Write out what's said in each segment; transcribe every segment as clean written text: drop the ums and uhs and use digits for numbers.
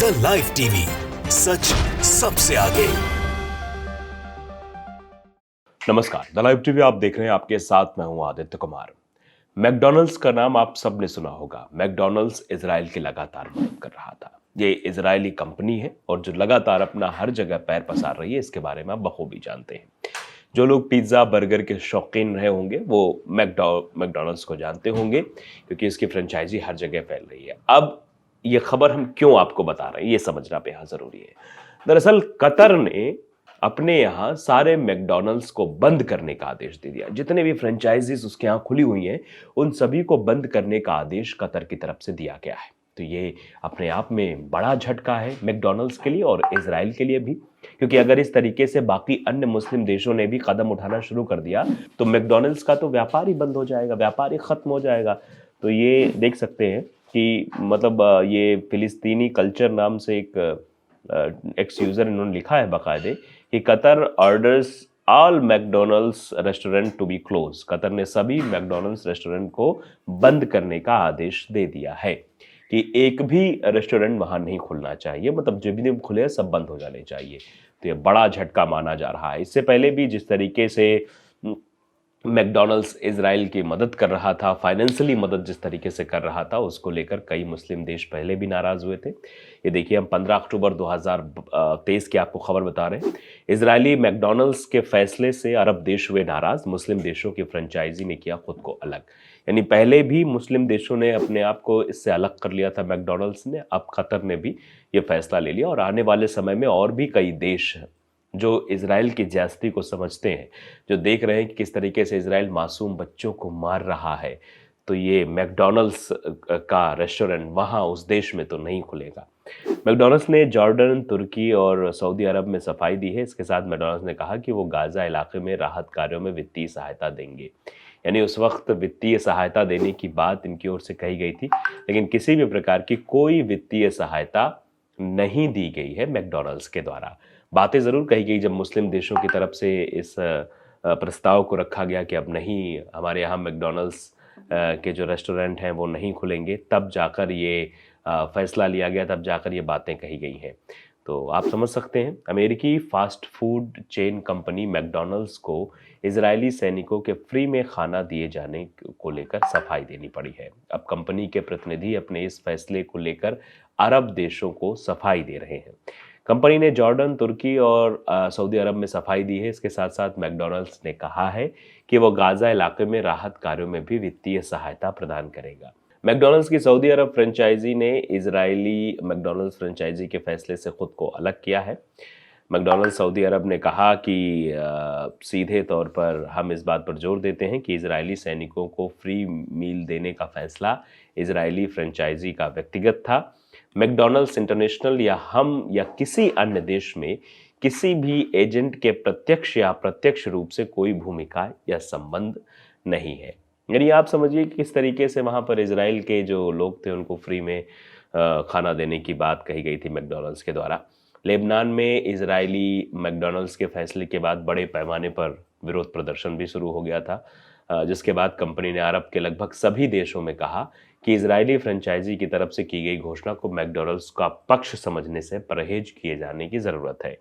The live TV, सच सबसे आगे। नमस्कार, द लाइव टीवी आप देख रहे हैं। आपके साथ मैं हूं आदित्य कुमार। मैकडॉनल्ड्स का नाम आप सबने सुना होगा। मैकडॉनल्ड्स इजराइल की लगातार मदद कर रहा था। ये इजरायली कंपनी है और जो लगातार अपना हर जगह पैर पसार रही है, इसके बारे में आप बखूबी जानते हैं। जो लोग पिज्ज़ा बर्गर के शौकीन रहे होंगे वो मैकडॉनल्ड्स को जानते होंगे, क्योंकि इसकी फ्रेंचाइजी हर जगह फैल रही है। अब ये खबर हम क्यों आपको बता रहे हैं, ये समझना बेहद ज़रूरी है। दरअसल कतर ने अपने यहाँ सारे मैकडॉनल्ड्स को बंद करने का आदेश दे दिया। जितने भी फ्रेंचाइजीज उसके यहाँ खुली हुई हैं, उन सभी को बंद करने का आदेश कतर की तरफ से दिया गया है। तो ये अपने आप में बड़ा झटका है मैकडॉनल्ड्स के लिए और इजराइल के लिए भी, क्योंकि अगर इस तरीके से बाकी अन्य मुस्लिम देशों ने भी कदम उठाना शुरू कर दिया तो मैकडॉनल्ड्स का तो व्यापार ही बंद हो जाएगा, व्यापार ही खत्म हो जाएगा। तो ये देख सकते हैं कि मतलब ये फिलिस्तीनी कल्चर नाम से एक एक्स यूजर इन्होंने लिखा है बाकायदे कि Qatar orders all McDonald's restaurant to be close. Qatar ने सभी मैकडॉनल्ड्स रेस्टोरेंट को बंद करने का आदेश दे दिया है कि एक भी रेस्टोरेंट वहां नहीं खुलना चाहिए, मतलब जो भी खुले सब बंद हो जाने चाहिए। तो ये बड़ा झटका माना जा रहा है। इससे पहले भी जिस तरीके से मैकडॉनल्ड्स इजराइल की मदद कर रहा था, फाइनेंशियली मदद जिस तरीके से कर रहा था, उसको लेकर कई मुस्लिम देश पहले भी नाराज हुए थे। ये देखिए, हम 15 अक्टूबर 2023 की आपको खबर बता रहे हैं। इजरायली मैकडॉनल्ड्स के फैसले से अरब देश हुए नाराज, मुस्लिम देशों की फ्रेंचाइजी ने किया खुद को अलग। यानी पहले भी मुस्लिम देशों ने अपने आप को इससे अलग कर लिया था मैकडॉनल्ड्स ने, अब कतर ने भी ये फैसला ले लिया और आने वाले समय में और भी कई देश जो इजराइल की ज्यादती को समझते हैं, जो देख रहे हैं कि किस तरीके से इजराइल मासूम बच्चों को मार रहा है, तो ये मैकडॉनल्ड्स का रेस्टोरेंट वहाँ उस देश में तो नहीं खुलेगा। मैकडॉनल्ड्स ने जॉर्डन, तुर्की और सऊदी अरब में सफाई दी है। इसके साथ मैकडॉनल्ड्स ने कहा कि वो गाजा इलाके में राहत कार्यों में वित्तीय सहायता देंगे। यानी उस वक्त वित्तीय सहायता देने की बात इनकी ओर से कही गई थी, लेकिन किसी भी प्रकार की कोई वित्तीय सहायता नहीं दी गई है मैकडॉनल्ड्स के द्वारा। बातें ज़रूर कही गई जब मुस्लिम देशों की तरफ से इस प्रस्ताव को रखा गया कि अब नहीं, हमारे यहाँ मैकडॉनल्ड्स के जो रेस्टोरेंट हैं वो नहीं खुलेंगे, तब जाकर ये फैसला लिया गया, तब जाकर ये बातें कही गई हैं। तो आप समझ सकते हैं, अमेरिकी fast food chain company McDonald's को इजरायली सैनिकों के फ्री में खाना दिए जाने को लेकर सफाई देनी पड़ी है। अब कंपनी के प्रतिनिधि अपने इस फैसले को लेकर अरब देशों को सफाई दे रहे हैं। कंपनी ने जॉर्डन, तुर्की और सऊदी अरब में सफाई दी है। इसके साथ साथ मैकडॉनल्ड्स ने कहा है कि वो गाजा इलाके में राहत कार्यों में भी वित्तीय सहायता प्रदान करेगा। मैकडॉनल्ड्स की सऊदी अरब फ्रेंचाइजी ने इजरायली मैकडॉनल्ड्स फ्रेंचाइजी के फैसले से खुद को अलग किया है। मैकडॉनल्ड्स सऊदी अरब ने कहा कि सीधे तौर पर हम इस बात पर जोर देते हैं कि इजरायली सैनिकों को फ्री मील देने का फैसला इजरायली फ्रेंचाइजी का व्यक्तिगत था। मैकडॉनल्ड्स इंटरनेशनल या हम या किसी अन्य देश में किसी भी एजेंट के प्रत्यक्ष या अप्रत्यक्ष रूप से कोई भूमिका या संबंध नहीं है। यानी आप समझिए कि किस तरीके से वहाँ पर इजराइल के जो लोग थे उनको फ्री में खाना देने की बात कही गई थी मैकडॉनल्ड्स के द्वारा। लेबनान में इजरायली मैकडॉनल्ड्स के फैसले के बाद बड़े पैमाने पर विरोध प्रदर्शन भी शुरू हो गया था, जिसके बाद कंपनी ने अरब के लगभग सभी देशों में कहा कि इजरायली फ्रेंचाइजी की तरफ से की गई घोषणा को मैकडॉनल्ड्स का पक्ष समझने से परहेज किए जाने की ज़रूरत है।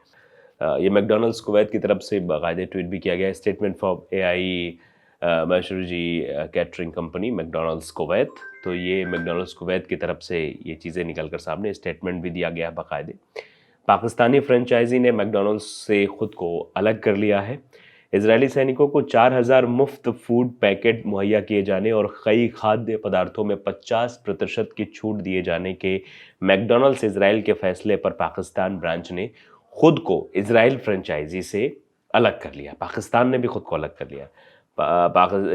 ये मैकडॉनल्ड्स कुवैत की तरफ से बाकायदे ट्वीट भी किया गया। स्टेटमेंट फॉर एआई मैशरूजी कैटरिंग कंपनी मैकडॉनल्ड्स कुवैत, तो ये मैकडॉनल्ड्स कुवैत की तरफ से ये चीज़ें निकल कर सामने, स्टेटमेंट भी दिया गया बाकायदे। पाकिस्तानी फ्रेंचाइजी ने मैकडॉनल्ड्स से खुद को अलग कर लिया है। इजरायली सैनिकों को 4000 मुफ्त फूड पैकेट मुहैया किए जाने और कई खाद्य पदार्थों में 50% की छूट दिए जाने के मैकडॉनल्ड्स इजराइल के फैसले पर पाकिस्तान ब्रांच ने खुद को इजराइल फ्रेंचाइजी से अलग कर लिया। पाकिस्तान ने भी खुद को अलग कर लिया।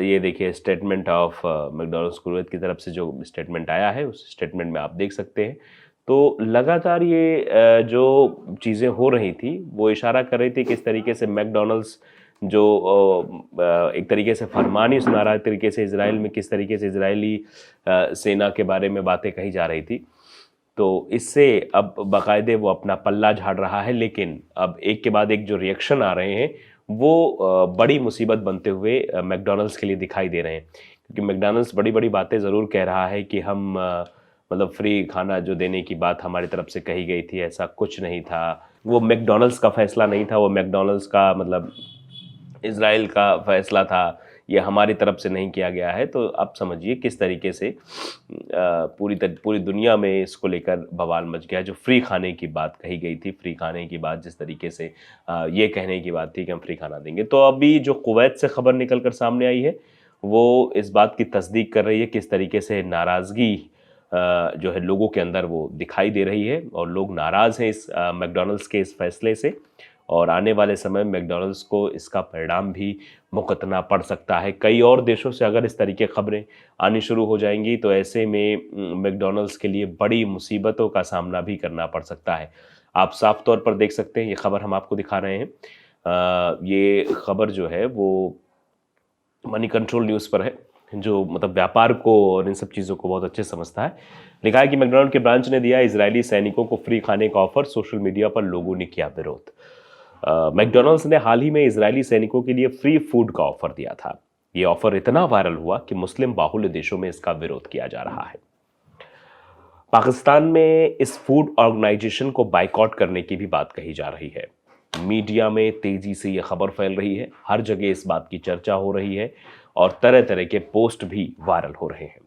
ये देखिए, स्टेटमेंट ऑफ मैकडॉनल्ड्स कुवैत की तरफ से जो स्टेटमेंट आया है, उस स्टेटमेंट में आप देख सकते हैं। तो लगातार ये जो चीज़ें हो रही थी वो इशारा कर रही थी कि इस तरीके से मैकडॉनल्ड्स जो एक तरीके से फरमान ही सुना रहा है तरीके से इजराइल में, किस तरीके से इजरायली सेना के बारे में बातें कही जा रही थी। तो इससे अब बाकायदे वो अपना पल्ला झाड़ रहा है, लेकिन अब एक के बाद एक जो रिएक्शन आ रहे हैं वो बड़ी मुसीबत बनते हुए मैकडॉनल्ड्स के लिए दिखाई दे रहे हैं, क्योंकि मैकडॉनल्ड्स बड़ी बड़ी बातें ज़रूर कह रहा है कि हम मतलब फ्री खाना जो देने की बात हमारी तरफ से कही गई थी, ऐसा कुछ नहीं था। वो मैकडॉनल्ड्स का फैसला नहीं था, वो मैकडॉनल्ड्स का मतलब इज़राइल का फैसला था, ये हमारी तरफ से नहीं किया गया है। तो आप समझिए किस तरीके से पूरी दुनिया में इसको लेकर बवाल मच गया। जो फ्री खाने की बात कही गई थी, फ्री खाने की बात जिस तरीके से ये कहने की बात थी कि हम फ्री खाना देंगे, तो अभी जो कुवैत से खबर निकल कर सामने आई है वो इस बात की तस्दीक कर रही है किस तरीके से नाराज़गी जो है लोगों के अंदर वो दिखाई दे रही है और लोग नाराज़ हैं इस मैकडॉनल्ड्स के इस फैसले से। और आने वाले समय मैकडॉनल्ड्स को इसका परिणाम भी भुगतना पड़ सकता है। कई और देशों से अगर इस तरीके खबरें आनी शुरू हो जाएंगी तो ऐसे में मैकडॉनल्ड्स के लिए बड़ी मुसीबतों का सामना भी करना पड़ सकता है। आप साफ तौर पर देख सकते हैं, ये खबर हम आपको दिखा रहे हैं। ये खबर जो है वो मनी कंट्रोल न्यूज़ पर है, जो मतलब व्यापार को और इन सब चीज़ों को बहुत अच्छे समझता है। लिखा है कि मैकडॉनल्ड के ब्रांच ने दिया इजरायली सैनिकों को फ्री खाने का ऑफर, सोशल मीडिया पर लोगों ने किया विरोध। मैकडॉनल्ड्स ने हाल ही में इजरायली सैनिकों के लिए फ्री फूड का ऑफर दिया था। ये ऑफर इतना वायरल हुआ कि मुस्लिम बाहुल्य देशों में इसका विरोध किया जा रहा है। पाकिस्तान में इस फूड ऑर्गेनाइजेशन को बाइकआउट करने की भी बात कही जा रही है। मीडिया में तेजी से ये खबर फैल रही है, हर जगह इस बात की चर्चा हो रही है और तरह तरह के पोस्ट भी वायरल हो रहे हैं।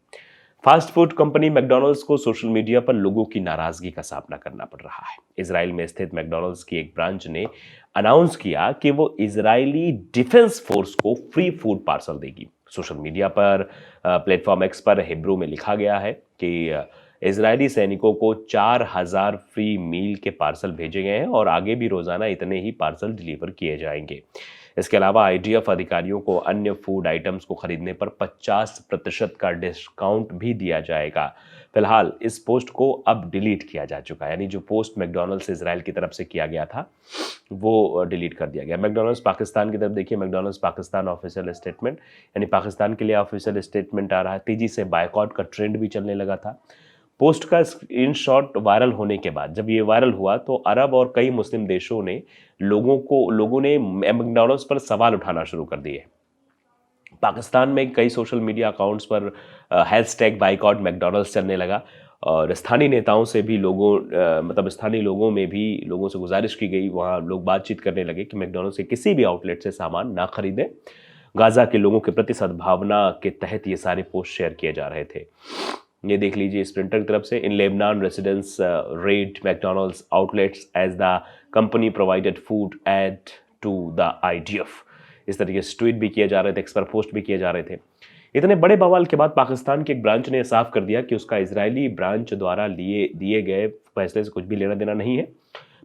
फास्ट फूड कंपनी मैकडॉनल्ड्स को सोशल मीडिया पर लोगों की नाराजगी का सामना करना पड़ रहा है। इजराइल में स्थित मैकडॉनल्ड्स की एक ब्रांच ने अनाउंस किया कि वो इजरायली डिफेंस फोर्स को फ्री फूड पार्सल देगी। सोशल मीडिया पर प्लेटफॉर्म एक्स पर हिब्रू में लिखा गया है कि इजरायली सैनिकों को 4000 फ्री मील के पार्सल भेजे गए हैं और आगे भी रोजाना इतने ही पार्सल डिलीवर किए जाएंगे। इसके अलावा आईडीएफ अधिकारियों को अन्य फूड आइटम्स को खरीदने पर 50% का डिस्काउंट भी दिया जाएगा। फिलहाल इस पोस्ट को अब डिलीट किया जा चुका है, यानी जो पोस्ट मैकडॉनल्ड्स इजराइल की तरफ से किया गया था वो डिलीट कर दिया गया। मैकडॉनल्ड्स पाकिस्तान की तरफ देखिए, मैकडॉनल्ड्स पाकिस्तान ऑफिशियल स्टेटमेंट, यानी पाकिस्तान के लिए ऑफिशियल स्टेटमेंट आ रहा है। तेजी से बायकॉट का ट्रेंड भी चलने लगा था। पोस्ट का स्क्रीनशॉट वायरल होने के बाद, जब ये वायरल हुआ तो अरब और कई मुस्लिम देशों ने लोगों ने मैकडॉनल्ड्स पर सवाल उठाना शुरू कर दिए। पाकिस्तान में कई सोशल मीडिया अकाउंट्स पर हैशटैग बाइकआउट मैकडॉनल्ड्स चलने लगा और स्थानीय नेताओं से भी स्थानीय लोगों में भी लोगों से गुजारिश की गई, वहाँ लोग बातचीत करने लगे कि मैकडॉनल्ड्स के किसी भी आउटलेट से सामान ना खरीदें। गाजा के लोगों के प्रति सद्भावना के तहत ये सारे पोस्ट शेयर किए जा रहे थे। ये देख लीजिए इस प्रिंटर की तरफ से, in Lebanon residents raid McDonald's outlets as the company provided food aid to the IDF. इस तरीके से ट्वीट भी किए जा रहे थे, एक्स पर पोस्ट भी किए जा रहे थे। इतने बड़े बवाल के बाद पाकिस्तान के एक ब्रांच ने साफ कर दिया कि उसका इजरायली ब्रांच द्वारा दिए गए फैसले से कुछ भी लेना देना नहीं है।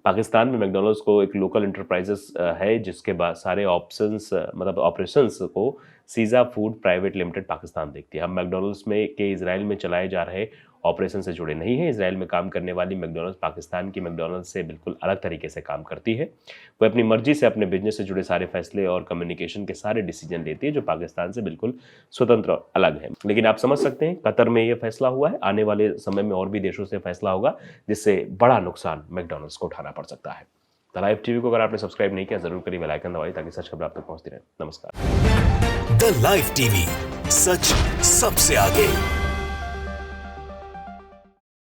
पाकिस्तान में मैकडॉनल्ड्स को एक लोकल इंटरप्राइजेस है जिसके बाद सारे ऑपरेशंस को सीजा फूड प्राइवेट लिमिटेड पाकिस्तान देखती है। हम मैकडॉनल्ड्स के इजराइल में चलाए जा रहे ऑपरेशन से जुड़े नहीं हैं। इजराइल में काम करने वाली मैकडॉनल्ड्स पाकिस्तान की मैकडॉनल्ड्स से बिल्कुल अलग तरीके से काम करती है। वो अपनी मर्जी से अपने बिजनेस से जुड़े सारे फैसले और कम्युनिकेशन के सारे डिसीजन लेती है जो पाकिस्तान से बिल्कुल स्वतंत्र और अलग है। लेकिन आप समझ सकते हैं कतर में ये फैसला हुआ है, आने वाले समय में और भी देशों से फैसला होगा जिससे बड़ा नुकसान मैकडॉनल्ड्स को उठाना पड़ सकता है। द लाइव टीवी को अगर आपने सब्सक्राइब नहीं किया जरूर करिए, बेल आइकन दबाइए ताकि सच खबर आप तक पहुंचती रहे। नमस्कार। द लाइव टीवी, सच सबसे आगे।